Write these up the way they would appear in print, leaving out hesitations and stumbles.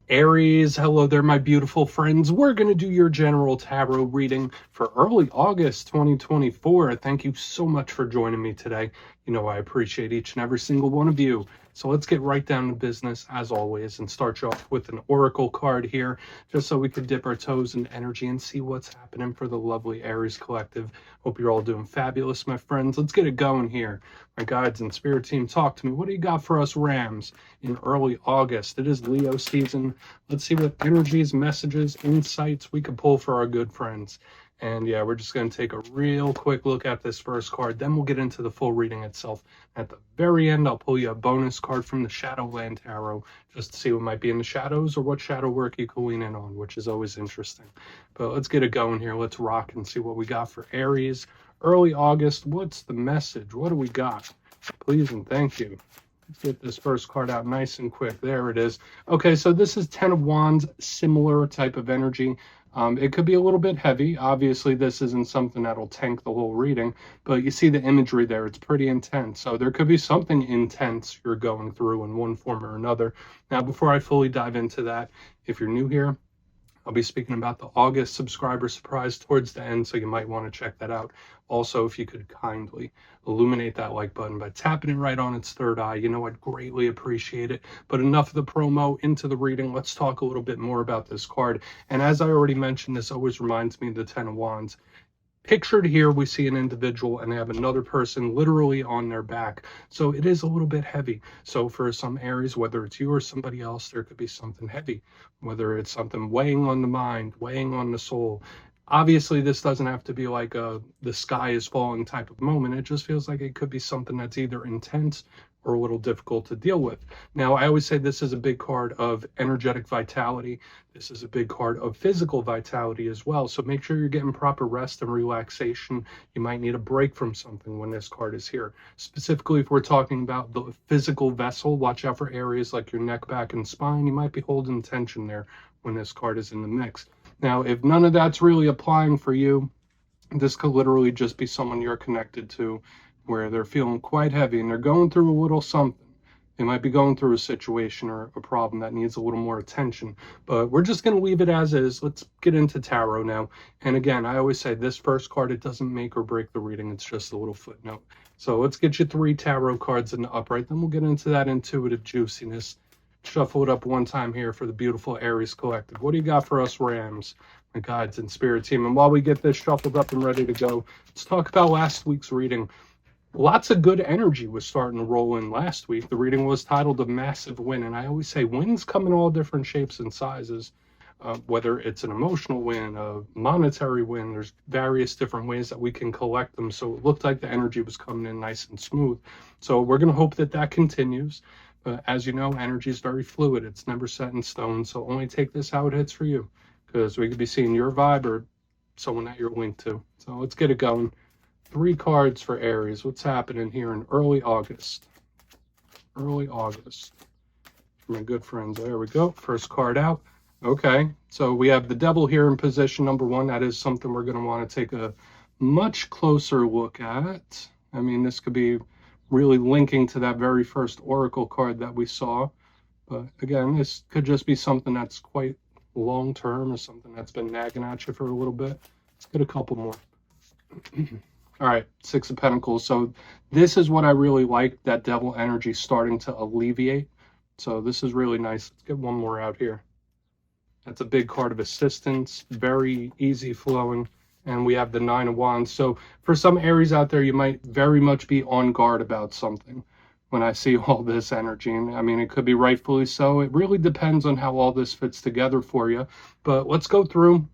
Aries, hello there, my beautiful friends. We're going to do your general tarot reading for early August 2024. Thank you so much for joining me today. You know, I appreciate each and every single one of you. So let's get right down to business, as always, and start you off with an oracle card here, just so we could dip our toes in energy and see what's happening for the lovely Aries collective. Hope you're all doing fabulous, my friends. Let's get it going here. My guides and spirit team, talk to me. What do you got for us, Rams, in early August? It is Leo season. Let's see what energies, messages, insights we can pull for our good friends. And yeah, we're just going to take a real quick look at this first card. Then we'll get into the full reading itself. At the very end, I'll pull you a bonus card from the Shadowland Tarot just to see what might be in the shadows or what shadow work you can lean in on, which is always interesting. But let's get it going here. Let's rock and see what we got for Aries. Early August, what's the message? What do we got? Please and thank you. Let's get this first card out nice and quick. There it is. Okay, so this is Ten of Wands, similar type of energy. It could be a little bit heavy. Obviously, this isn't something that'll tank the whole reading, but you see the imagery there. It's pretty intense. So there could be something intense you're going through in one form or another. Now, before I fully dive into that, if you're new here, I'll be speaking about the August subscriber surprise towards the end, so you might want to check that out. Also, if you could kindly illuminate that like button by tapping it right on its third eye, you know, I'd greatly appreciate it. But enough of the promo, into the reading. Let's talk a little bit more about this card. And as I already mentioned, this always reminds me of the Ten of Wands. Pictured here, we see an individual and they have another person literally on their back. So it is a little bit heavy. So for some Aries, whether it's you or somebody else, there could be something heavy, whether it's something weighing on the mind, weighing on the soul. Obviously, this doesn't have to be like a the sky is falling type of moment. It just feels like it could be something that's either intense or a little difficult to deal with. Now, I always say this is a big card of energetic vitality. This is a big card of physical vitality as well. So make sure you're getting proper rest and relaxation. You might need a break from something when this card is here. Specifically, if we're talking about the physical vessel, watch out for areas like your neck, back, and spine. You might be holding tension there when this card is in the mix. Now, if none of that's really applying for you, this could literally just be someone you're connected to where they're feeling quite heavy and they're going through a little something. They might be going through a situation or a problem that needs a little more attention, but we're just going to leave it as is. Let's get into tarot now. And again, I always say this first card, it doesn't make or break the reading. It's just a little footnote. So let's get you 3 tarot cards in the upright. Then we'll get into that intuitive juiciness. Shuffle it up one time here for the beautiful Aries collective. What do you got for us, Rams, my guides and spirit team? And while we get this shuffled up and ready to go, let's talk about last week's reading. Lots of good energy was starting to roll in last week. The reading was titled A Massive Win. And I always say wins come in all different shapes and sizes, whether it's an emotional win, a monetary win. There's various different ways that we can collect them. So it looked like the energy was coming in nice and smooth. So we're going to hope that that continues. But as you know, energy is very fluid. It's never set in stone. So only take this how it hits for you, because we could be seeing your vibe or someone that you're linked to. So let's get it going. 3 cards for Aries. What's happening here in early August? Early August. My good friends. There we go. First card out. Okay. So we have the devil here in position number 1. That is something we're going to want to take a much closer look at. I mean, this could be really linking to that very first oracle card that we saw. But again, this could just be something that's quite long term or something that's been nagging at you for a little bit. Let's get a couple more. All right, 6 of Pentacles. So this is what I really like, that devil energy starting to alleviate. So this is really nice. Let's get one more out here. That's a big card of assistance, very easy flowing. And we have the 9 of Wands. So for some Aries out there, you might very much be on guard about something when I see all this energy. And I mean, it could be rightfully so. It really depends on how all this fits together for you. But let's go through.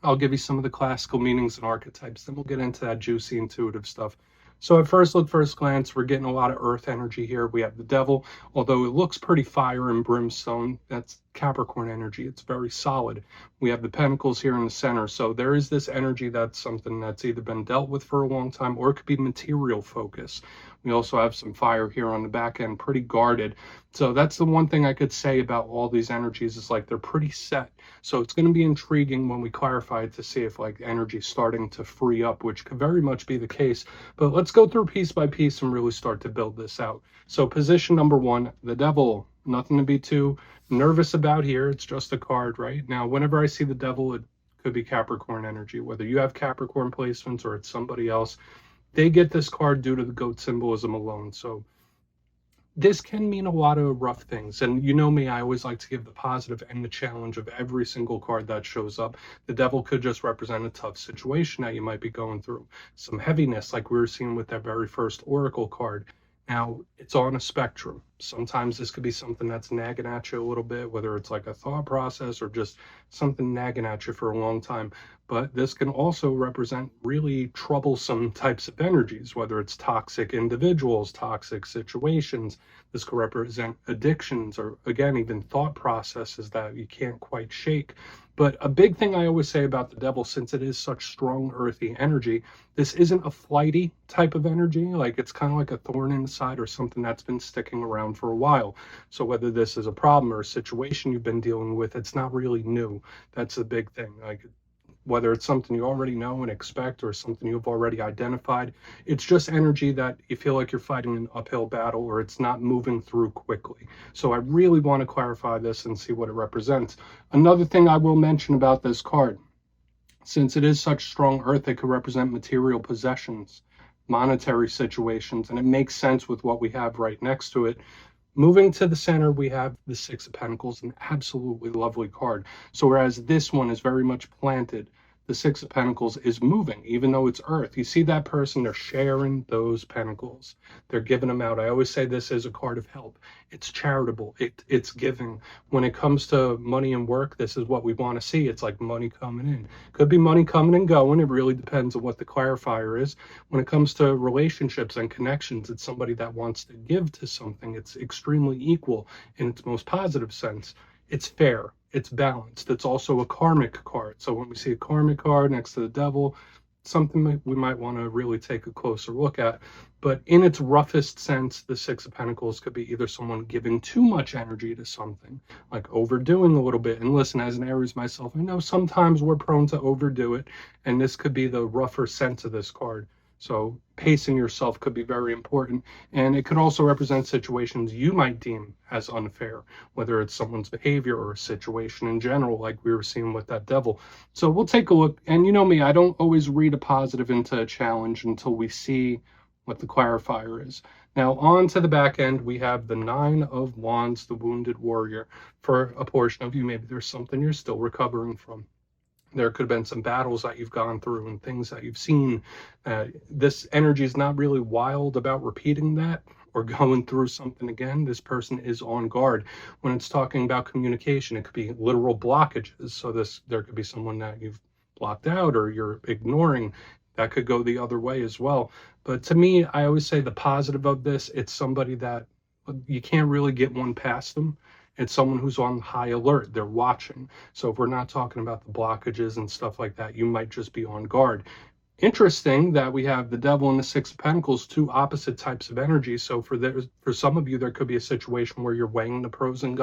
I'll give you some of the classical meanings and archetypes. Then we'll get into that juicy intuitive stuff. So at first look, first glance, we're getting a lot of earth energy here. We have the devil, although it looks pretty fire and brimstone. That's Capricorn energy. It's very solid. We have the pentacles here in the center. So there is this energy that's something that's either been dealt with for a long time, or it could be material focus. We also have some fire here on the back end, pretty guarded. So that's the one thing I could say about all these energies, is like they're pretty set. So it's going to be intriguing when we clarify it to see if like energy is starting to free up, which could very much be the case. But let's go through piece by piece and really start to build this out. So position number 1, the devil. Nothing to be too Nervous about here, it's just a card, right? Now, whenever I see the devil, it could be Capricorn energy, whether you have Capricorn placements or it's somebody else. They get this card due to the goat symbolism alone. So this can mean a lot of rough things. And you know me, I always like to give the positive and the challenge of every single card that shows up. The devil could just represent a tough situation that you might be going through, some heaviness like we were seeing with that very first oracle card. Now, it's on a spectrum. Sometimes this could be something that's nagging at you a little bit, whether it's like a thought process or just something nagging at you for a long time. But this can also represent really troublesome types of energies, whether it's toxic individuals, toxic situations. This could represent addictions or, again, even thought processes that you can't quite shake. But a big thing I always say about the devil, since it is such strong earthy energy, this isn't a flighty type of energy. Like, it's kind of like a thorn in the side or something that's been sticking around for a while. So whether this is a problem or a situation you've been dealing with, it's not really new. That's the big thing. Like, whether it's something you already know and expect or something you've already identified, it's just energy that you feel like you're fighting an uphill battle or it's not moving through quickly. So I really want to clarify this and see what it represents. Another thing I will mention about this card, since it is such strong earth, it could represent material possessions, monetary situations, and it makes sense with what we have right next to it. Moving to the center, we have the Six of Pentacles, an absolutely lovely card. So whereas this one is very much planted, the Six of Pentacles is moving, even though it's earth. You see that person, they're sharing those pentacles. They're giving them out. I always say this is a card of help. It's charitable. It's giving. When it comes to money and work, this is what we want to see. It's like money coming in. Could be money coming and going. It really depends on what the clarifier is. When it comes to relationships and connections, it's somebody that wants to give to something. It's extremely equal in its most positive sense. It's fair. It's balanced. It's also a karmic card. So when we see a karmic card next to the devil, something we might want to really take a closer look at. But in its roughest sense, the Six of Pentacles could be either someone giving too much energy to something, like overdoing a little bit. And listen, as an Aries myself, I know sometimes we're prone to overdo it, and this could be the rougher sense of this card. So pacing yourself could be very important. And it could also represent situations you might deem as unfair, whether it's someone's behavior or a situation in general, like we were seeing with that devil. So we'll take a look. And you know me, I don't always read a positive into a challenge until we see what the clarifier is. Now, on to the back end, we have the Nine of Wands, the Wounded Warrior. For a portion of you, maybe there's something you're still recovering from. There could have been some battles that you've gone through and things that you've seen. This energy is not really wild about repeating that or going through something again. This person is on guard. When it's talking about communication, it could be literal blockages. So there could be someone that you've blocked out or you're ignoring. That could go the other way as well. But to me, I always say the positive of this, it's somebody that you can't really get one past them. It's someone who's on high alert. They're watching. So if we're not talking about the blockages and stuff like that, you might just be on guard. Interesting that we have the devil and the Six of Pentacles, two opposite types of energy. So for some of you, there could be a situation where you're weighing the pros and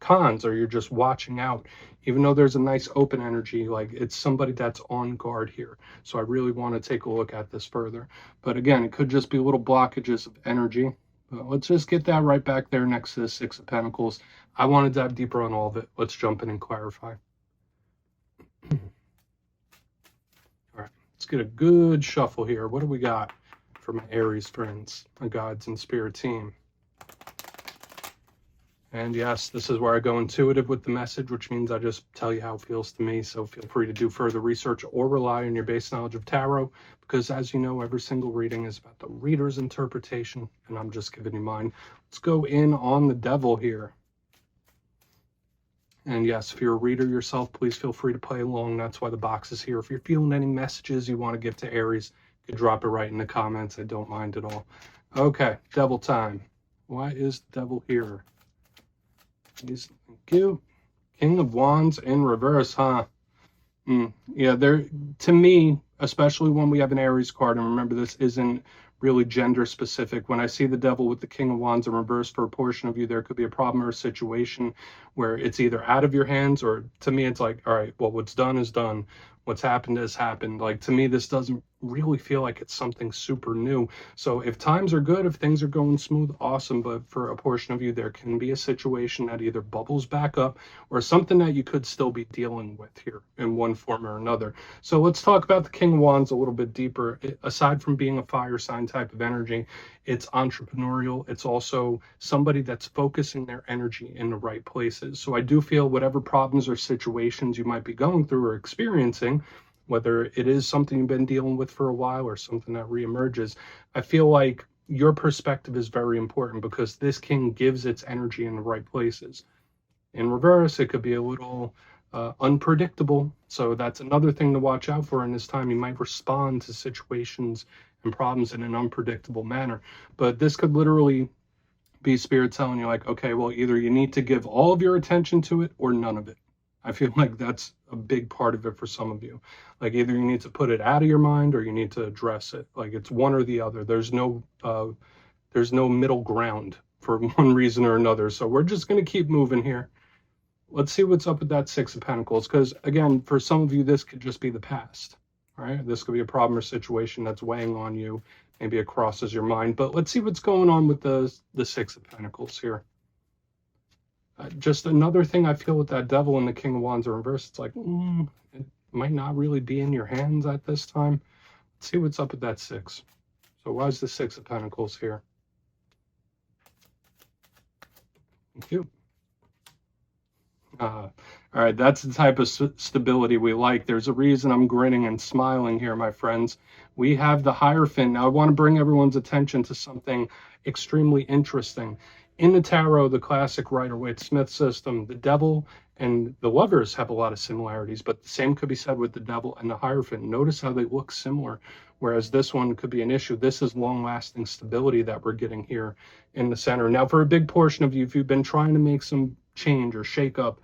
cons, or you're just watching out. Even though there's a nice open energy, like it's somebody that's on guard here. So I really want to take a look at this further. But again, it could just be little blockages of energy. But let's just get that right back there next to the Six of Pentacles. I want to dive deeper on all of it. Let's jump in and clarify. All right, let's get a good shuffle here. What do we got for my Aries friends, my Gods and Spirit team? And yes, this is where I go intuitive with the message, which means I just tell you how it feels to me. So feel free to do further research or rely on your base knowledge of tarot, because as you know, every single reading is about the reader's interpretation, and I'm just giving you mine. Let's go in on the devil here. And yes, if you're a reader yourself, please feel free to play along. That's why the box is here. If you're feeling any messages you want to give to Aries, you can drop it right in the comments. I don't mind at all. Okay, devil time. Why is the devil here? Thank you. King of Wands in reverse, huh? Yeah, to me, especially when we have an Aries card, and remember this isn't really gender specific. When I see the devil with the King of Wands in reverse, for a portion of you, there could be a problem or a situation where it's either out of your hands, or to me, it's like, all right, well, what's done is done. What's happened has happened. Like, to me, this doesn't really feel like it's something super new. So if times are good, if things are going smooth, awesome. But for a portion of you, there can be a situation that either bubbles back up or something that you could still be dealing with here in one form or another. So let's talk about the King of Wands a little bit deeper. Aside from being a fire sign type of energy, it's entrepreneurial. It's also somebody that's focusing their energy in the right places. So I do feel whatever problems or situations you might be going through or experiencing, whether it is something you've been dealing with for a while or something that reemerges, I feel like your perspective is very important because this king gives its energy in the right places. In reverse, it could be a little unpredictable. So that's another thing to watch out for in this time. You might respond to situations and problems in an unpredictable manner. But this could literally be spirit telling you, like, okay, well, either you need to give all of your attention to it or none of it. I feel like that's a big part of it for some of you. Like, either you need to put it out of your mind or you need to address it. Like, it's one or the other. There's no middle ground for one reason or another. So we're just going to keep moving here. Let's see what's up with that Six of Pentacles, because again, for some of you, this could just be the past, right? This could be a problem or situation that's weighing on you. Maybe it crosses your mind, but let's see what's going on with the Six of Pentacles here. Just another thing I feel with that Devil and the King of Wands in reverse, it's like, it might not really be in your hands at this time. Let's see what's up with that Six. So why is the Six of Pentacles here? Thank you. All right, that's the type of stability we like. There's a reason I'm grinning and smiling here, my friends. We have the Hierophant. Now, I want to bring everyone's attention to something extremely interesting. In the tarot, the classic Rider-Waite-Smith system, the Devil and the Lovers have a lot of similarities, but the same could be said with the Devil and the Hierophant. Notice how they look similar, whereas this one could be an issue. This is long-lasting stability that we're getting here in the center. Now, for a big portion of you, if you've been trying to make some change or shake up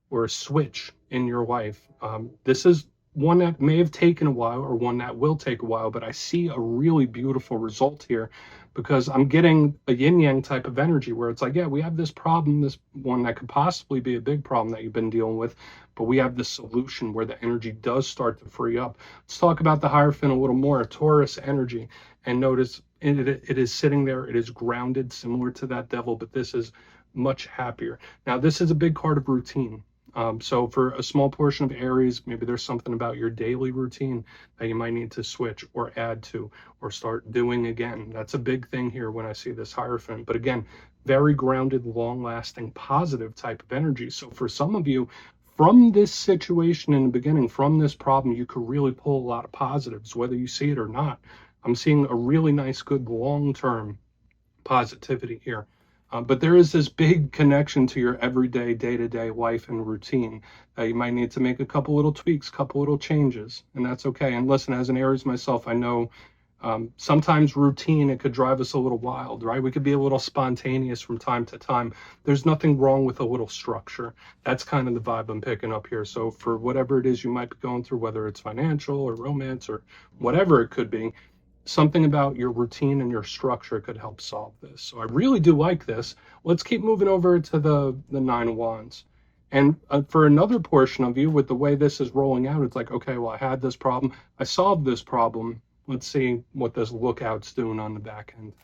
or a switch in your life, this is one that may have taken a while or one that will take a while, but I see a really beautiful result here because I'm getting a yin yang type of energy where it's like, yeah, we have this problem, this one that could possibly be a big problem that you've been dealing with, but we have the solution where the energy does start to free up. Let's talk about the Hierophant a little more, Taurus energy, and notice it is sitting there, it is grounded, similar to that Devil, but this is much happier. Now, this is a big part of routine. So for a small portion of Aries, maybe there's something about your daily routine that you might need to switch or add to or start doing again. That's a big thing here when I see this Hierophant. But again, very grounded, long-lasting, positive type of energy. So for some of you, from this situation in the beginning, from this problem, you could really pull a lot of positives, whether you see it or not. I'm seeing a really nice, good long-term positivity here. But there is this big connection to your everyday, day-to-day life and routine that you might need to make a couple little tweaks, couple little changes, and that's okay. And listen, as an Aries myself, I know sometimes routine, it could drive us a little wild, right? We could be a little spontaneous from time to time. There's nothing wrong with a little structure. That's kind of the vibe I'm picking up here. So for whatever it is you might be going through, whether it's financial or romance or whatever it could be, something about your routine and your structure could help solve this. So I really do like this. Let's keep moving over to the Nine of Wands. And for another portion of you, with the way this is rolling out, it's like, okay, well, I had this problem. I solved this problem. Let's see what this lookout's doing on the back end.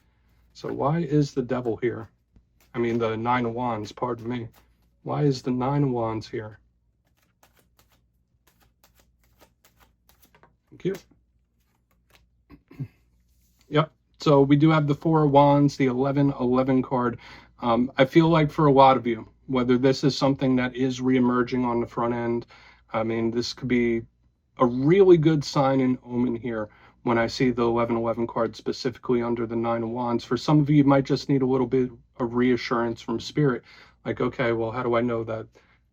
So why is the Devil here? I mean, the Nine of Wands, pardon me. Why is the Nine of Wands here? Thank you. Yep. So we do have the Four of Wands, the 11-11 card. I feel like for a lot of you, whether this is something that is reemerging on the front end, I mean, this could be a really good sign and omen here when I see the 11-11 card specifically under the Nine of Wands. For some of you, you might just need a little bit of reassurance from Spirit. Like, okay, well, how do I know that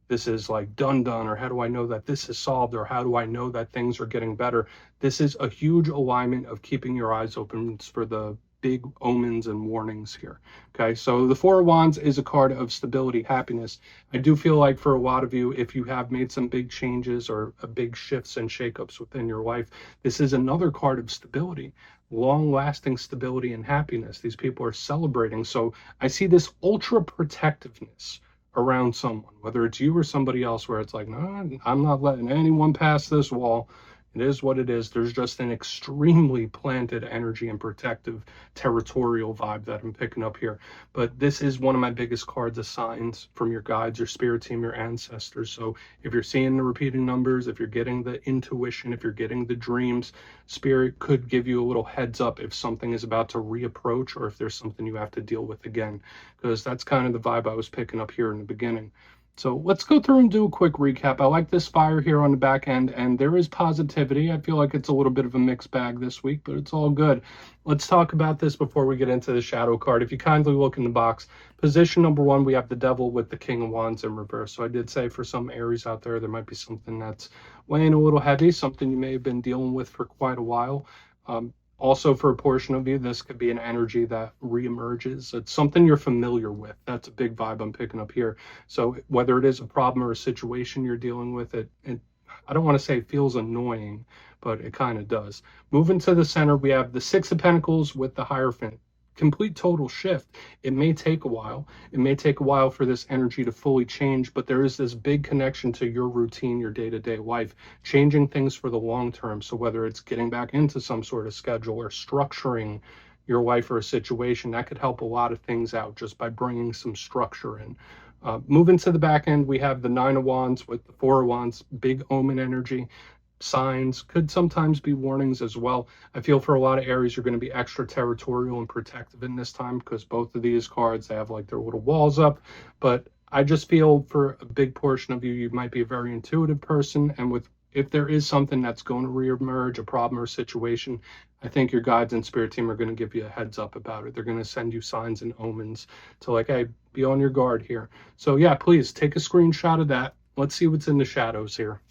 this is like done, or how do I know that this is solved, or how do I know that things are getting better? This is a huge alignment of keeping your eyes open for the big omens and warnings here. Okay, so the Four of Wands is a card of stability, happiness. I do feel like for a lot of you, if you have made some big changes or big shifts and shakeups within your life, this is another card of stability, long-lasting stability and happiness. These people are celebrating. So I see this ultra protectiveness around someone, whether it's you or somebody else, where it's like, no, I'm not letting anyone pass this wall. It is what it is. There's just an extremely planted energy and protective territorial vibe that I'm picking up here. But this is one of my biggest cards of signs from your guides, your spirit team, your ancestors. So if you're seeing the repeating numbers, if you're getting the intuition, if you're getting the dreams, spirit could give you a little heads up if something is about to reapproach or if there's something you have to deal with again, because that's kind of the vibe I was picking up here in the beginning. So let's go through and do a quick recap. I like this fire here on the back end, and there is positivity. I feel like it's a little bit of a mixed bag this week, but it's all good. Let's talk about this before we get into the shadow card. If you kindly look in the box, position number 1, we have the devil with the King of Wands in reverse. So I did say for some Aries out there might be something that's weighing a little heavy, something you may have been dealing with for quite a while. Also, for a portion of you, this could be an energy that reemerges. It's something you're familiar with. That's a big vibe I'm picking up here. So whether it is a problem or a situation you're dealing with, it I don't want to say it feels annoying, but it kind of does. Moving to the center, we have the Six of Pentacles with the Hierophant. Complete total shift. It may take a while. It may take a while for this energy to fully change, but there is this big connection to your routine, your day-to-day life, changing things for the long term. So whether it's getting back into some sort of schedule or structuring your life or a situation, that could help a lot of things out just by bringing some structure in. Moving to the back end, we have the Nine of Wands with the Four of Wands, big omen energy. Signs could sometimes be warnings as well. I feel for a lot of Aries, you're going to be extra territorial and protective in this time, because both of these cards, they have like their little walls up. But I just feel for a big portion of you, you might be a very intuitive person, and if there is something that's going to reemerge, a problem or situation, I think your guides and spirit team are going to give you a heads up about it. They're going to send you signs and omens to like, hey, be on your guard here. So yeah, please take a screenshot of that. Let's see what's in the shadows here.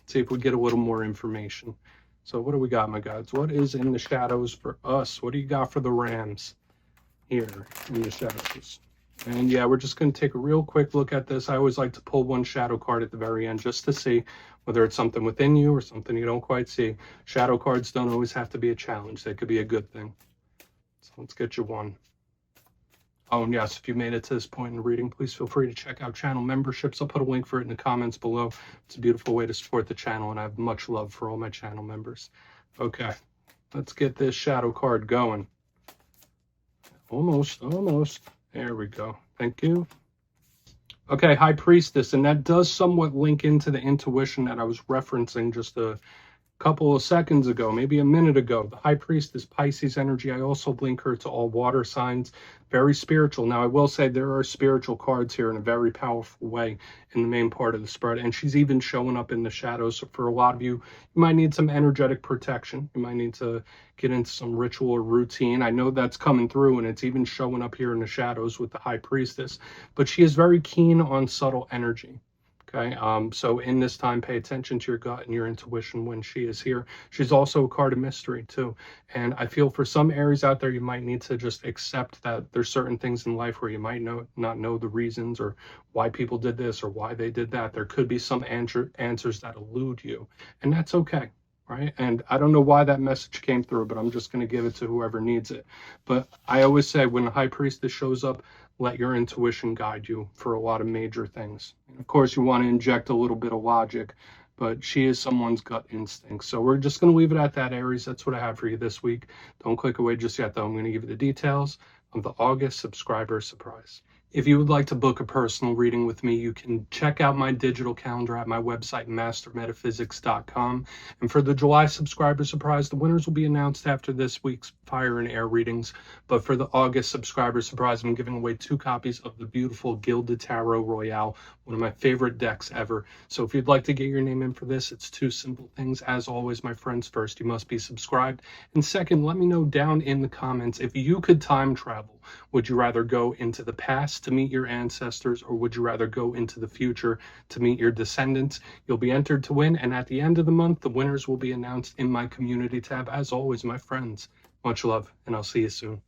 See if we get a little more information. So what do we got, my guides? What is in the shadows for us? What do you got for the Rams here in the shadows? And yeah, we're just going to take a real quick look at this. I always like to pull one shadow card at the very end just to see whether it's something within you or something you don't quite see. Shadow cards don't always have to be a challenge. They could be a good thing. So let's get you one. Oh, and yes, if you made it to this point in the reading, please feel free to check out channel memberships. I'll put a link for it in the comments below. It's a beautiful way to support the channel, and I have much love for all my channel members. Okay, let's get this shadow card going. Almost. There we go. Thank you. Okay, High Priestess, and that does somewhat link into the intuition that I was referencing just a couple of seconds ago, maybe a minute ago. The High Priestess, Pisces energy. I also link her to all water signs. Very spiritual. Now, I will say there are spiritual cards here in a very powerful way in the main part of the spread, and she's even showing up in the shadows. So for a lot of you, you might need some energetic protection. You might need to get into some ritual or routine. I know that's coming through, and it's even showing up here in the shadows with the High Priestess, but she is very keen on subtle energy. Okay, so in this time, pay attention to your gut and your intuition when she is here. She's also a card of mystery too. And I feel for some Aries out there, you might need to just accept that there's certain things in life where you might not know the reasons or why people did this or why they did that. There could be some answers that elude you, and that's okay. Right? And I don't know why that message came through, but I'm just going to give it to whoever needs it. But I always say when the High Priestess shows up, let your intuition guide you for a lot of major things. And of course, you want to inject a little bit of logic, but she is someone's gut instinct. So we're just going to leave it at that, Aries. That's what I have for you this week. Don't click away just yet, though. I'm going to give you the details of the August subscriber surprise. If you would like to book a personal reading with me, you can check out my digital calendar at my website, mastermetaphysics.com. And for the July subscriber surprise, the winners will be announced after this week's fire and air readings. But for the August subscriber surprise, I'm giving away 2 copies of the beautiful Gilded Tarot Royale, one of my favorite decks ever. So if you'd like to get your name in for this, it's 2 simple things. As always, my friends, first, you must be subscribed. And second, let me know down in the comments, if you could time travel, would you rather go into the past to meet your ancestors, or would you rather go into the future to meet your descendants? You'll be entered to win, and at the end of the month, the winners will be announced in my community tab. As always, my friends, much love, and I'll see you soon.